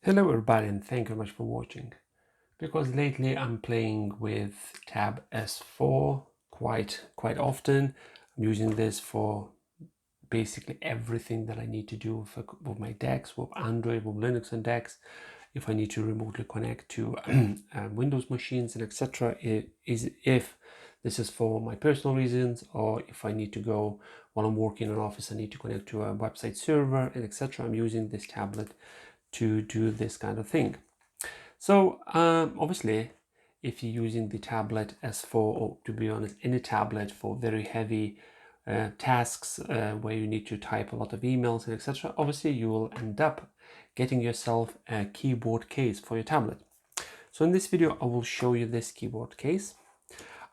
Hello everybody, and thank you very much for watching. Because lately I'm playing with Tab S4 quite often. I'm using this for basically everything that I need to do with my decks, with Android, with Linux and decks. If I need to remotely connect to Windows machines and etc. If this is for my personal reasons, or if I need to go while I'm working in an office, I need to connect to a website server and etc. I'm using this tablet to do this kind of thing. So obviously, if you're using the tablet S4, or to be honest, any tablet for very heavy tasks where you need to type a lot of emails and etc., obviously you will end up getting yourself a keyboard case for your tablet. So in this video, I will show you this keyboard case.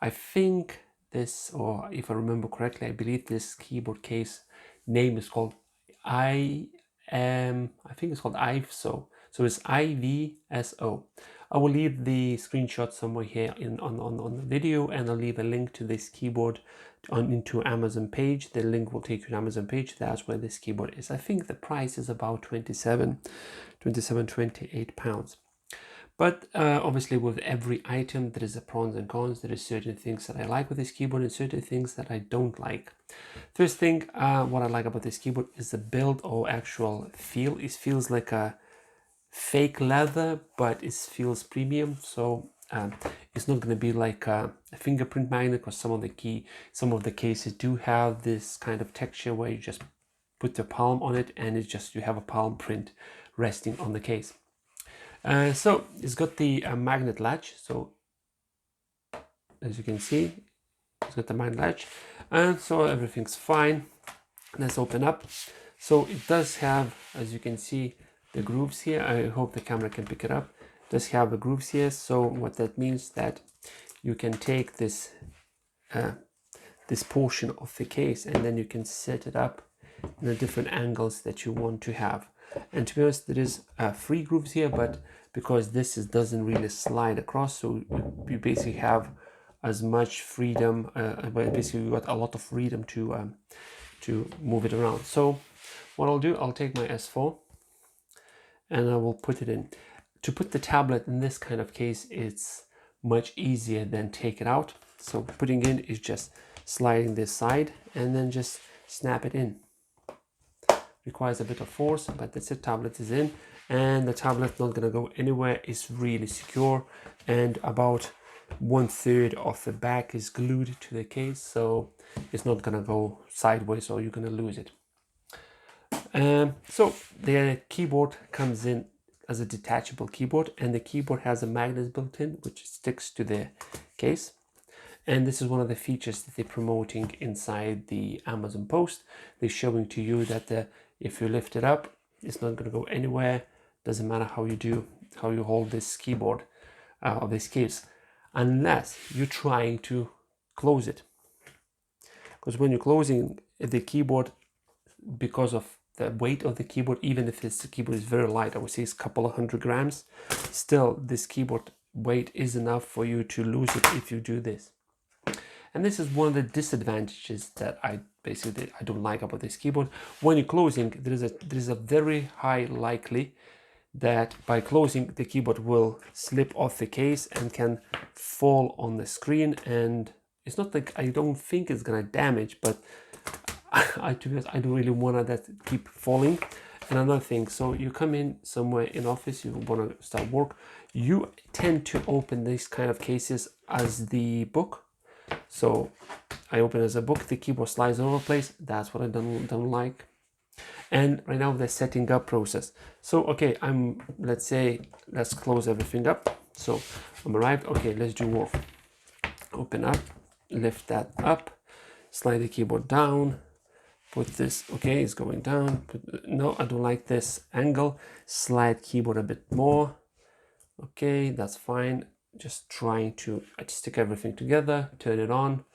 I think this, or if I remember correctly, I believe this keyboard case name is called I think it's called IVSO. So it's IVSO. I will leave the screenshot somewhere here on the video, and I'll leave a link to this keyboard into Amazon page. The link will take you to Amazon page. That's where this keyboard is. I think the price is about 28 pounds. But obviously with every item there is a pros and cons. There is certain things that I like with this keyboard and certain things that I don't like. First thing, what I like about this keyboard is the build or actual feel. It feels like a fake leather, but it feels premium. So it's not going to be like a fingerprint magnet, because some of the cases do have this kind of texture where you just put your palm on it and it's just you have a palm print resting on the case. So it's got the magnet latch. So as you can see, it's got the magnet latch, and so everything's fine. Let's open up. So it does have, as you can see, the grooves here. I hope the camera can pick it up. It does have the grooves here. So what that means that you can take this this portion of the case and then you can set it up in the different angles that you want to have. And to be honest, there is 3 grooves here, but because this doesn't really slide across, so you basically have as much freedom, but basically you got a lot of freedom to move it around. So what I'll do, I'll take my S4 and I will put it in. To put the tablet in this kind of case, it's much easier than take it out. So putting in is just sliding this side and then just snap it in. Requires a bit of force, but that's it. Tablet is in, and the tablet's not gonna go anywhere. It's really secure, and about 1/3 of the back is glued to the case, so it's not gonna go sideways or you're gonna lose it. So the keyboard comes in as a detachable keyboard, and the keyboard has a magnet built in which sticks to the case. And this is one of the features that they're promoting inside the Amazon post. They're showing to you that if you lift it up, it's not going to go anywhere. Doesn't matter how you hold this keyboard or this case, unless you're trying to close it. Because when you're closing the keyboard, because of the weight of the keyboard, even if this keyboard is very light, I would say it's a couple of 100 grams, still this keyboard weight is enough for you to lose it if you do this. And this is one of the disadvantages that I don't like about this keyboard. When you're closing, there is a very high likely that by closing the keyboard will slip off the case and can fall on the screen. And it's not like, I don't think it's gonna damage, but to be honest, I don't really want that keep falling. And another thing, so you come in somewhere in office, you want to start work, you tend to open these kind of cases as the book. So I open as a book, the keyboard slides all over the place. That's what I don't like. And right now the setting up process. So okay, let's close everything up. So I'm arrived. Okay, let's do work. Open up, lift that up, slide the keyboard down, put this, okay, it's going down. No, I don't like this angle. Slide keyboard a bit more. Okay, that's fine. Just trying to stick everything together, turn it on,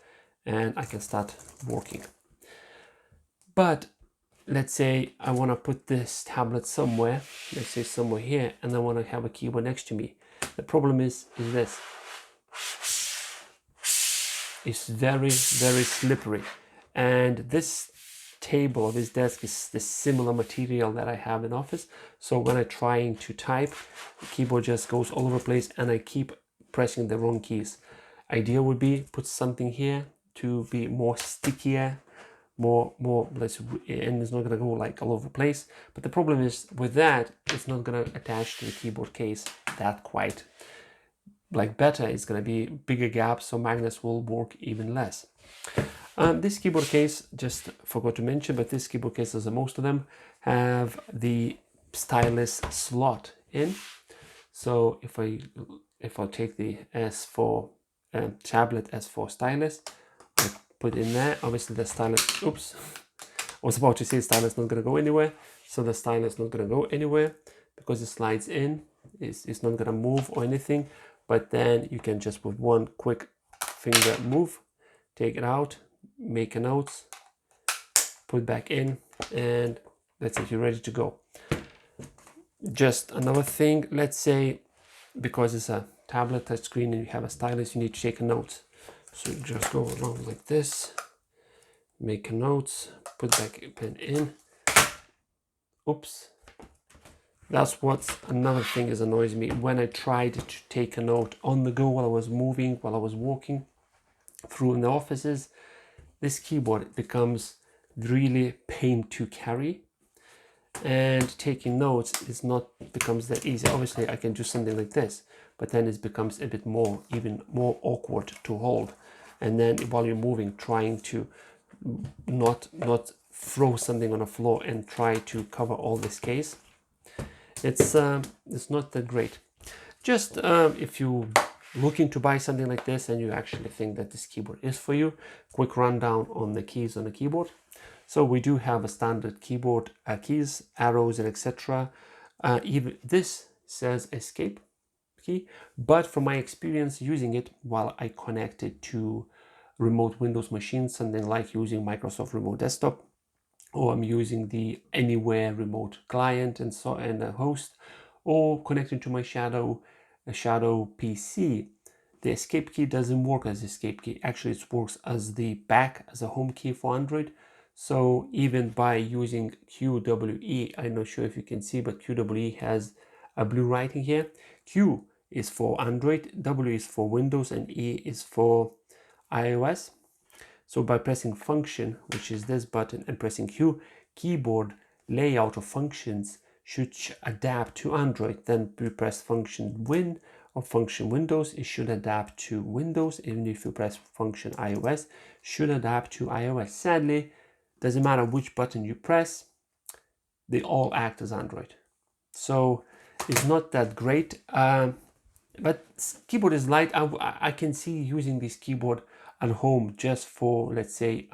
and I can start working. But let's say I want to put this tablet somewhere, let's say somewhere here, and I want to have a keyboard next to me. The problem is this. It's very, very slippery. And this table of his desk is the similar material that I have in office. So when I'm trying to type, the keyboard just goes all over the place and I keep pressing the wrong keys. Idea would be put something here to be more stickier, more less, and it's not going to go like all over the place. But the problem is with that, it's not going to attach to the keyboard case that quite like better. It's going to be bigger gaps, so magnets will work even less. This keyboard case, just forgot to mention, but this keyboard case, as most of them, have the Stylus Slot in. So if I take the S for tablet, S for stylus, I put in there. Obviously the stylus, oops, I was about to say stylus not going to go anywhere. So the stylus not going to go anywhere because it slides in. It's not going to move or anything. But then you can just with one quick finger move, take it out, make a note, put back in, and that's it, you're ready to go. Just another thing, let's say because it's a tablet touchscreen and you have a stylus, you need to take a note. So you just go along like this, make a note, put back a pen in. Oops. That's what's another thing is annoys me. When I tried to take a note on the go while I was moving, while I was walking through in the offices, this keyboard becomes really pain to carry, and taking notes is not becomes that easy. Obviously I can do something like this, but then it becomes a bit more, even more awkward to hold. And then while you're moving, trying to not throw something on the floor and try to cover all this case, it's not that great. Just if you looking to buy something like this and you actually think that this keyboard is for you, quick rundown on the keys on the keyboard. So we do have a standard keyboard keys, arrows, and etc. Even this says escape key, but from my experience using it while I connect it to remote Windows machines, something like using Microsoft Remote Desktop, or I'm using the Anywhere remote client and a host, or connecting to my Shadow PC, the escape key doesn't work as escape key. Actually, it works as the back, as a home key for Android. So even by using QWE, I'm not sure if you can see, but QWE has a blue writing here. Q is for Android, W is for Windows, and E is for iOS. So by pressing function, which is this button, and pressing Q, keyboard layout of functions should adapt to Android. Then we press function Win or function Windows, it should adapt to Windows. Even if you press function iOS, should adapt to iOS. Sadly, doesn't matter which button you press, they all act as Android. So it's not that great, but keyboard is light. I can see using this keyboard at home just for, let's say,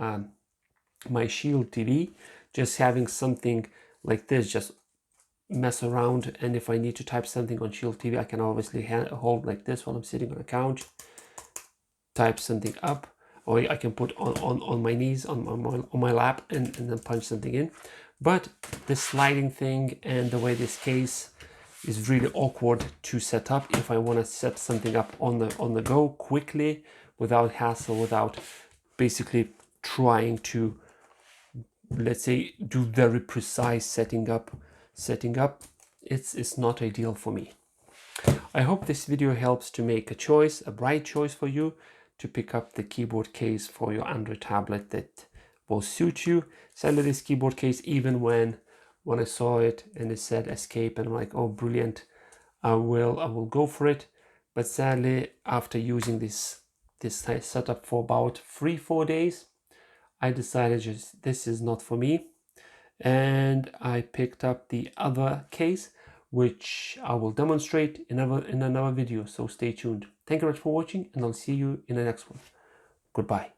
my Shield TV, just having something like this, just mess around. And if I need to type something on Shield TV, I can obviously hold like this while I'm sitting on a couch, type something up, or I can put on my knees, on my lap, and then punch something in. But the sliding thing and the way this case is really awkward to set up if I want to set something up on the go quickly, without hassle, without basically trying to, let's say, do very precise setting up. It's not ideal for me. I hope this video helps to make a choice, a bright choice for you, to pick up the keyboard case for your Android tablet that will suit you. Sadly, this keyboard case, even when I saw it and it said escape, and I'm like, oh brilliant, I will go for it. But sadly, after using this setup for about 3-4 days, I decided just this is not for me, and I picked up the other case, which I will demonstrate in another video. So stay tuned. Thank you very much for watching, and I'll see you in the next one. Goodbye.